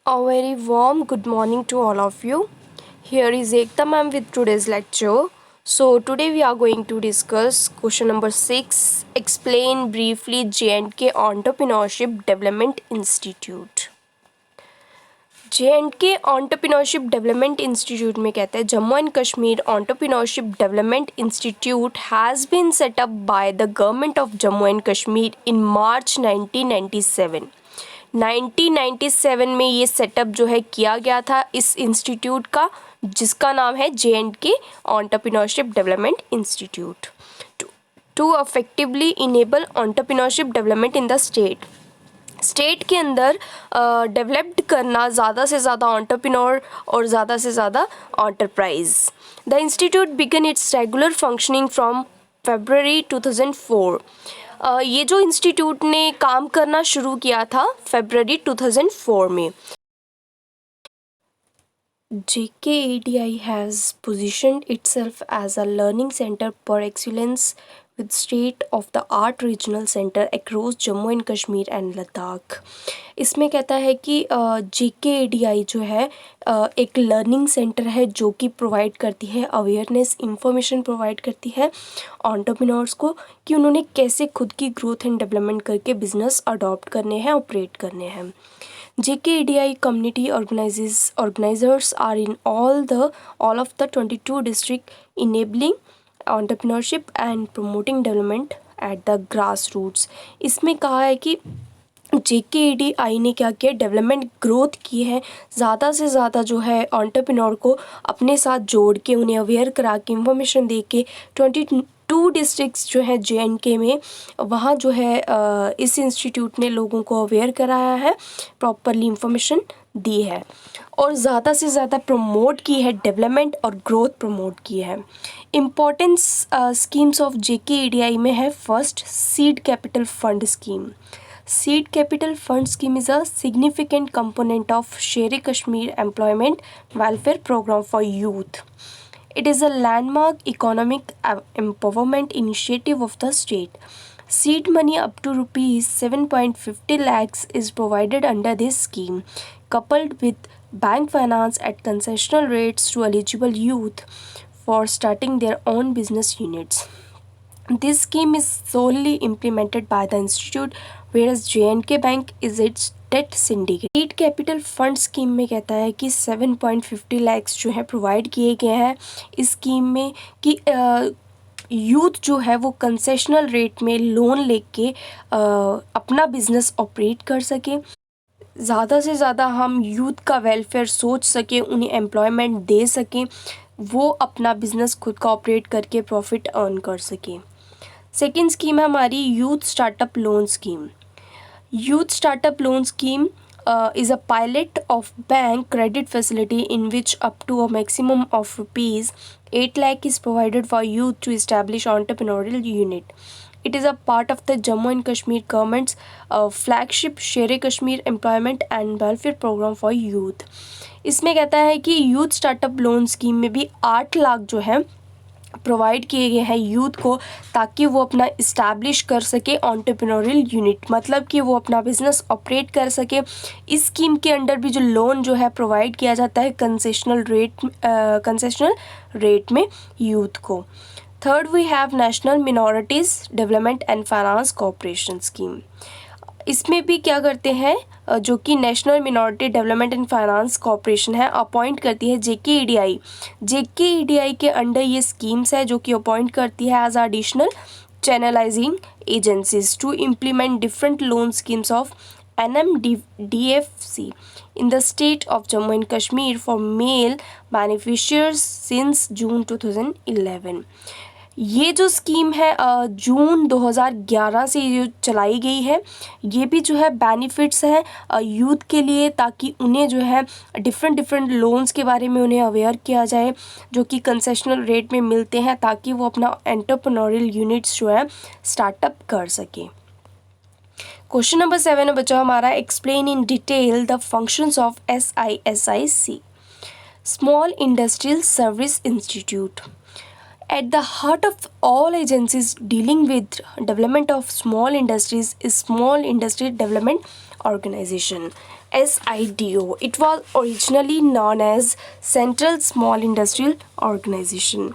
A very warm good morning to all of you. Here is Ekta ma'am with today's lecture. So today we are going to discuss question number 6. Explain briefly J&K Entrepreneurship Development Institute. J&K Entrepreneurship Development Institute में कहते हैं Jammu and Kashmir Entrepreneurship Development Institute has been set up by the government of Jammu and Kashmir in March 1997. 1997 में ये setup जो है किया गया था इस इंस्टीट्यूट का, जिसका नाम है J&K Entrepreneurship Development Institute to effectively enable entrepreneurship development in the state के अंदर डेवलप्ड करना ज़्यादा से ज़्यादा एंटरप्रेन्योर और ज़्यादा से ज़्यादा enterprise. The institute began its regular functioning from February 2004. ये जो इंस्टीट्यूट ने काम करना शुरू किया था February 2004 में. JKADI has positioned itself as a learning center per excellence with state-of-the-art regional center across Jammu and Kashmir and Ladakh. इसमें कहता है कि JKADI जो है एक लर्निंग सेंटर है जो कि प्रोवाइड करती है अवेयरनेस, इंफॉर्मेशन प्रोवाइड करती है एंटरप्रेन्योर्स को कि उन्होंने कैसे खुद की ग्रोथ एंड डेवलपमेंट करके बिजनेस अडॉप्ट करने हैं, ऑपरेट करने हैं. JKADI community organizers are in all of the 22 district, enabling entrepreneurship and promoting development at the grassroots. इसमें कहा है कि JKADI ने क्या किया, डेवलपमेंट ग्रोथ की है, ज़्यादा से ज़्यादा जो है एंटरप्रेन्योर को अपने साथ जोड़ के उन्हें अवेयर करा के इंफॉर्मेशन दे के 22 डिस्ट्रिक्ट्स जो है J&K में, वहाँ जो है इस इंस्टीट्यूट ने लोगों को अवेयर कराया है, प्रॉपरली इंफॉर्मेशन दी है और ज़्यादा से ज़्यादा प्रमोट की है, डेवलपमेंट और ग्रोथ प्रमोट की है. इम्पोर्टेंस स्कीम्स ऑफ JKADI में है first seed capital fund scheme. Seed Capital Fund Scheme is a significant component of Sher-e Kashmir Employment Welfare Program for Youth. It is a landmark economic empowerment initiative of the state. Seed money up to rupees 7.50 lakhs is provided under this scheme, coupled with bank finance at concessional rates to eligible youth for starting their own business units. This scheme is solely implemented by the institute, whereas J&K Bank is its debt syndicate. Seed Capital Fund Scheme में कहता है कि 7.50 lakhs जो है provide किए गए हैं इस स्कीम में कि यूथ जो है वो कंसेशनल रेट में लोन लेके अपना बिजनेस ऑपरेट कर सके, ज़्यादा से ज़्यादा हम यूथ का वेलफेयर सोच सकें, उन्हें एम्प्लॉयमेंट दे सकें, वो अपना बिजनेस खुद का ऑपरेट करके प्रॉफिट अर्न कर सकें. सेकेंड स्कीम है हमारी youth startup loan scheme. Youth startup loan scheme is a pilot of bank credit facility in which up to a maximum of rupees 8 lakh is provided for youth to establish entrepreneurial unit. It is a part of the Jammu and Kashmir government's flagship Sher-e Kashmir Employment and Welfare Program for Youth. इसमें कहता है कि youth startup loan scheme में भी 8 लाख जो है provide किए गए हैं यूथ को ताकि वो अपना इस्टेब्लिश कर सके एंटरप्रेन्योरियल यूनिट, मतलब कि वो अपना बिजनेस ऑपरेट कर सके. इस स्कीम के अंडर भी जो लोन जो है प्रोवाइड किया जाता है कंसेशनल रेट में यूथ को. Third we have national minorities development and finance corporation scheme. इसमें भी क्या करते हैं, जो कि national minority development and finance corporation है, अपॉइंट करती है JKADI. JKADI के अंडर ये स्कीम्स है जो कि अपॉइंट करती है as additional channelising agencies to implement different loan schemes of NMDFC in the state of Jammu and Kashmir for male beneficiaries since June 2011. ये जो स्कीम है जून 2011 से जो चलाई गई है, ये भी जो है बेनिफिट्स हैं यूथ के लिए ताकि उन्हें जो है डिफरेंट लोन्स के बारे में उन्हें अवेयर किया जाए जो कि कंसेशनल रेट में मिलते हैं ताकि वो अपना एंटरप्रेन्योरियल यूनिट्स जो है स्टार्टअप कर सके. क्वेश्चन नंबर 7 बचा हमारा explain in detail the functions of SISIC. Small industrial service institute. At the heart of all agencies dealing with development of small industries is Small Industry Development Organization. SIDO. It was originally known as Central Small Industrial Organization.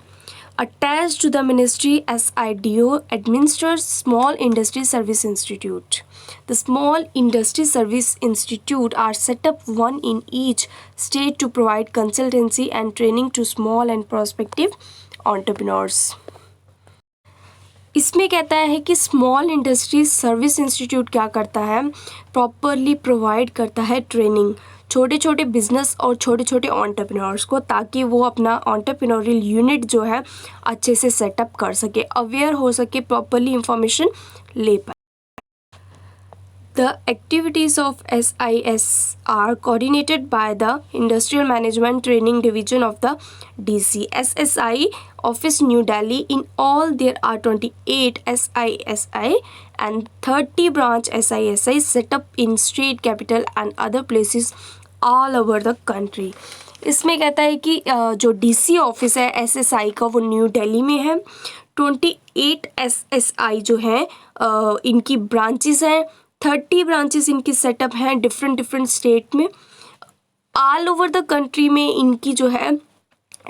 Attached to the ministry, SIDO administers Small Industry Service Institute. The Small Industry Service Institute are set up one in each state to provide consultancy and training to small and prospective entrepreneurs. इसमें कहता है कि small industry service institute क्या करता है, properly provide करता है training छोटे छोटे बिजनेस और छोटे छोटे एंटरप्रेन्योर्स को, ताकि वो अपना एंटरप्रेन्योरियल यूनिट जो है अच्छे से सेटअप कर सके, अवेयर हो सके, प्रॉपरली इंफॉर्मेशन ले पाए. The activities of SIS are coordinated by the Industrial Management Training Division of the DC. SSI Office New Delhi. In all there are 28 SISI and 30 branch SISI set up in state capital and other places all over the country. इसमें कहता है कि जो DC office है SSI का वो new Delhi में है. 28 SSI जो हैं इनकी ब्रांचेस हैं, 30 ब्रांचेस इनकी सेटअप हैं डिफरेंट स्टेट में. ऑल ओवर द कंट्री में इनकी जो है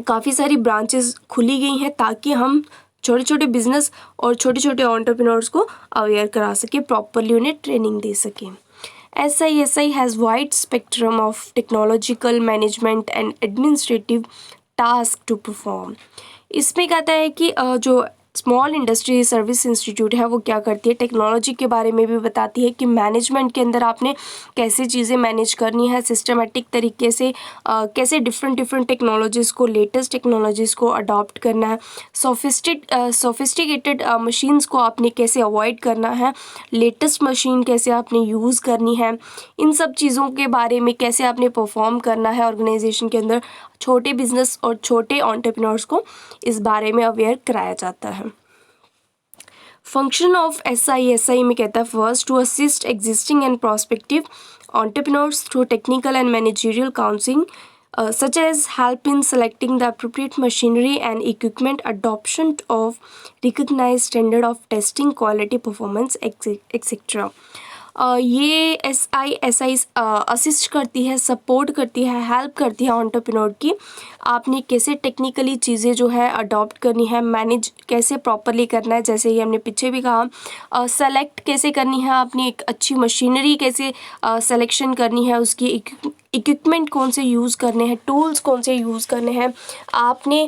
काफ़ी सारी ब्रांचेस खुली गई हैं, ताकि हम छोटे छोटे बिजनेस और छोटे छोटे एंटरप्रेन्योर्स को अवेयर करा सकें, प्रॉपरली उन्हें ट्रेनिंग दे सकें. SISI has wide spectrum of technological management and administrative task to perform. इसमें कहता है कि जो स्मॉल इंडस्ट्री सर्विस इंस्टीट्यूट है वो क्या करती है, टेक्नोलॉजी के बारे में भी बताती है कि मैनेजमेंट के अंदर आपने कैसे चीज़ें मैनेज करनी है, सिस्टमेटिक तरीके से कैसे डिफरेंट टेक्नोलॉजीज़ को, लेटेस्ट टेक्नोलॉजीज़ को अडॉप्ट करना है, सोफिस्टिकेटेड मशीन्स को आपने कैसे अवॉइड करना है, लेटेस्ट मशीन कैसे आपने यूज़ करनी है, इन सब चीज़ों के बारे में कैसे आपने परफॉर्म करना है ऑर्गेनाइजेशन के अंदर, छोटे बिजनेस और छोटे एंटरप्रेन्योर्स को इस बारे में अवेयर कराया जाता है. फंक्शन ऑफ SISI में कहता है first to assist existing and prospective entrepreneurs through technical and managerial counselling such as help in selecting the appropriate machinery and equipment, adoption of recognized standard of testing, quality, performance, etc. ये SISI assist करती है, support करती है, help करती है entrepreneur की. आपने कैसे टेक्निकली चीज़ें जो है अडॉप्ट करनी है, मैनेज कैसे प्रॉपरली करना है, जैसे ही हमने पीछे भी कहा, सेलेक्ट कैसे करनी है, आपने एक अच्छी मशीनरी कैसे सेलेक्शन करनी है, उसकी इक्विपमेंट कौन से यूज़ करने हैं, टूल्स कौन से यूज़ करने हैं, आपने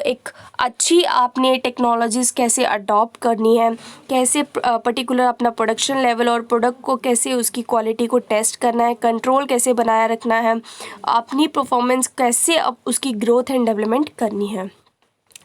एक अच्छी आपने टेक्नोलॉजीज़ कैसे अडॉप्ट करनी है, कैसे पर्टिकुलर अपना प्रोडक्शन लेवल और प्रोडक्ट को कैसे उसकी क्वालिटी को टेस्ट करना है, कंट्रोल कैसे बनाए रखना है, अपनी परफॉर्मेंस कैसे अब उसकी ग्रोथ एंड डेवलपमेंट करनी है.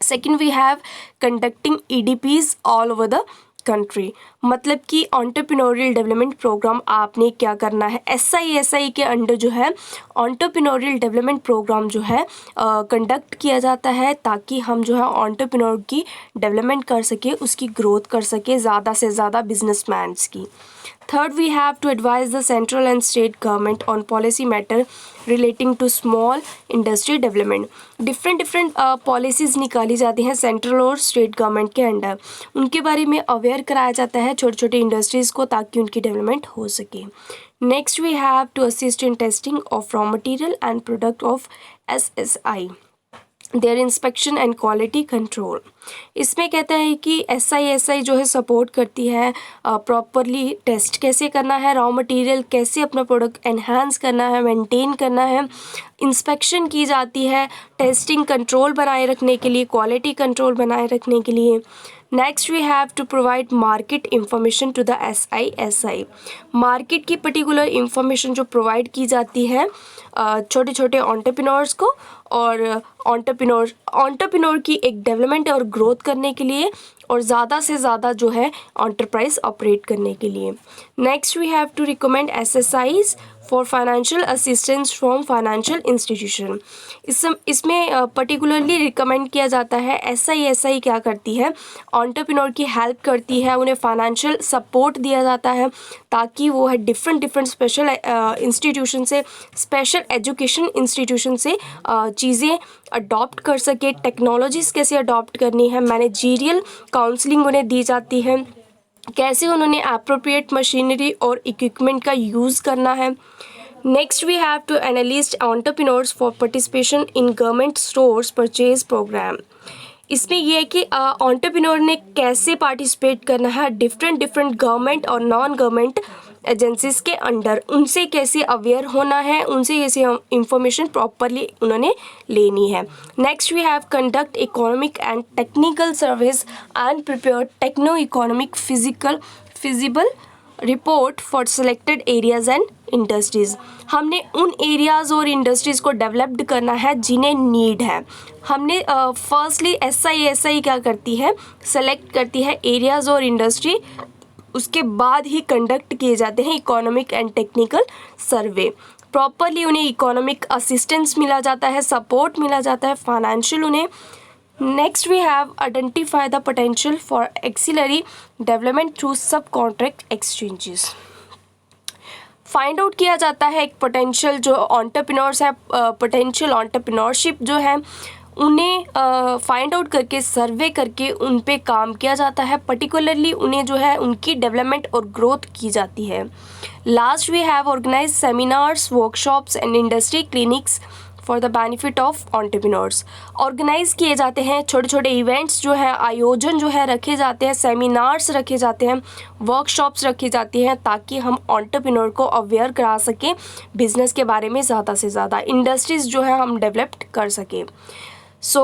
Second we have conducting EDPs all over the country. मतलब कि एंटरप्रेन्योरियल डेवलपमेंट प्रोग्राम आपने क्या करना है, SISI के अंडर जो है एंटरप्रेन्योरियल डेवलपमेंट प्रोग्राम जो है कंडक्ट किया जाता है, ताकि हम जो है एंटरप्रेन्योर की डेवलपमेंट कर सके, उसकी ग्रोथ कर सके, ज़्यादा से ज़्यादा बिजनेसमैन्स की. Third, we have to advise the central and state government on policy matter relating to small industry development. different policies निकाली जाती हैं सेंट्रल और स्टेट गवर्नमेंट के अंडर, उनके बारे में अवेयर कराया जाता है छोटे छोटे इंडस्ट्रीज़ को, ताकि उनकी डेवलपमेंट हो सके. Next we have to assist in testing of raw material and product of SSI, their inspection and quality control. इसमें कहता है कि SISI जो है सपोर्ट करती है प्रॉपरली टेस्ट कैसे करना है, रॉ मटेरियल कैसे अपना प्रोडक्ट एनहांस करना है, मेंटेन करना है, इंस्पेक्शन की जाती है टेस्टिंग कंट्रोल बनाए रखने के लिए, क्वालिटी कंट्रोल बनाए रखने के लिए. Next we have to provide market information to the SISI. Market की पर्टिकुलर इंफॉर्मेशन जो प्रोवाइड की जाती है छोटे छोटे एंटरप्रेन्योर्स को, और एंटरप्रेन्योर की एक डेवलपमेंट और ग्रोथ करने के लिए, और ज़्यादा से ज़्यादा जो है एंटरप्राइज ऑपरेट करने के लिए. Next we have to recommend SSIs for financial assistance from financial institution. इसमें पर्टिकुलरली रिकमेंड किया जाता है SISI क्या करती है, एंटरप्रेन्योर की हेल्प करती है, उन्हें फाइनेंशियल सपोर्ट दिया जाता है, ताकि वो है डिफरेंट स्पेशल इंस्टीट्यूशन से, स्पेशल एजुकेशन इंस्टीट्यूशन से चीज़ें अडॉप्ट कर सके, टेक्नोलॉजीज़ कैसे अडॉप्ट करनी है, मैनेजरियल काउंसलिंग उन्हें दी जाती है, कैसे उन्होंने एप्रोप्रिएट मशीनरी और इक्विपमेंट का यूज़ करना है. Next, we have to enlist entrepreneurs for participation in government stores purchase program. इसमें ये है कि entrepreneur ने कैसे पार्टिसिपेट करना है डिफरेंट डिफरेंट गवर्नमेंट और नॉन गवर्नमेंट एजेंसीज के अंडर, उनसे कैसे अवेयर होना है, उनसे कैसे इंफॉर्मेशन प्रॉपरली उन्होंने लेनी है. Next we have conduct economic and technical service and prepare techno economic feasible report for selected areas and industries. हमने उन एरियाज़ और इंडस्ट्रीज़ को डेवलप्ड करना है जिन्हें नीड है. हमने फर्स्टली एसआई क्या करती है, सेलेक्ट करती है एरियाज़ और इंडस्ट्री, उसके बाद ही कंडक्ट किए जाते हैं economic and technical survey. Properly उन्हें इकोनॉमिक असिस्टेंस मिला जाता है, सपोर्ट मिला जाता है, फाइनेंशियल उन्हें. Next we have identify the potential for ancillary development through sub contract exchanges. Find out किया जाता है एक पोटेंशियल जो एंटरप्रेन्योर्स है, पोटेंशियल एंटरप्रेन्योरशिप जो है उन्हें फाइंड आउट करके सर्वे करके उन पे काम किया जाता है. पर्टिकुलरली उन्हें जो है उनकी डेवलपमेंट और ग्रोथ की जाती है. Last we have organise seminars, workshops and industry clinics for the benefit of entrepreneurs. Organise किए जाते हैं छोटे छोटे इवेंट्स जो है, आयोजन जो है रखे जाते हैं, सेमिनार्स रखे जाते हैं, वर्कशॉप्स रखी जाती हैं ताकि हम एंटरप्रेन्योर को अवेयर करा सकें बिजनेस के बारे में, ज़्यादा से ज़्यादा इंडस्ट्रीज़ जो है हम डेवलप कर सकें. So,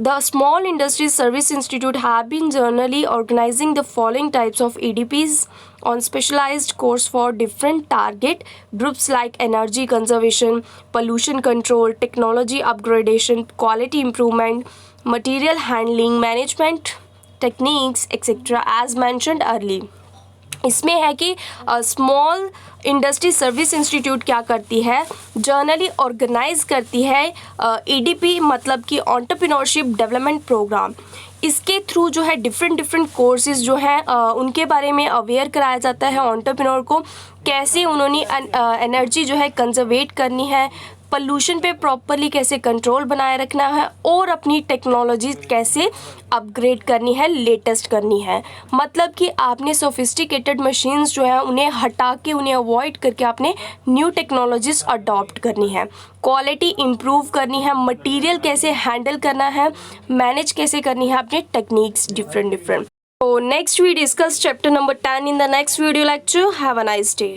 the Small Industries Service Institute have been generally organizing the following types of EDPs on specialized course for different target groups like energy conservation, pollution control, technology upgradation, quality improvement, material handling, management techniques, etc. as mentioned earlier. इसमें है कि small industry service institute क्या करती है, generally organise करती है EDP मतलब कि एंटरप्रेन्योरशिप डेवलपमेंट प्रोग्राम. इसके थ्रू जो है डिफरेंट कोर्सेज जो हैं उनके बारे में अवेयर कराया जाता है एंटरप्रेन्योर को, कैसे उन्होंने एनर्जी जो है कंजर्वेट करनी है, पोल्यूशन पे प्रॉपरली कैसे कंट्रोल बनाए रखना है और अपनी टेक्नोलॉजी कैसे अपग्रेड करनी है, लेटेस्ट करनी है. मतलब कि आपने सोफिस्टिकेटेड मशीन्स जो है उन्हें हटा के, उन्हें अवॉइड करके आपने न्यू टेक्नोलॉजीज अडॉप्ट करनी है, क्वालिटी इम्प्रूव करनी है, मटेरियल कैसे हैंडल करना है, मैनेज कैसे करनी है अपने techniques different. So next we discuss chapter number 10 in the next video lecture. Have a nice day.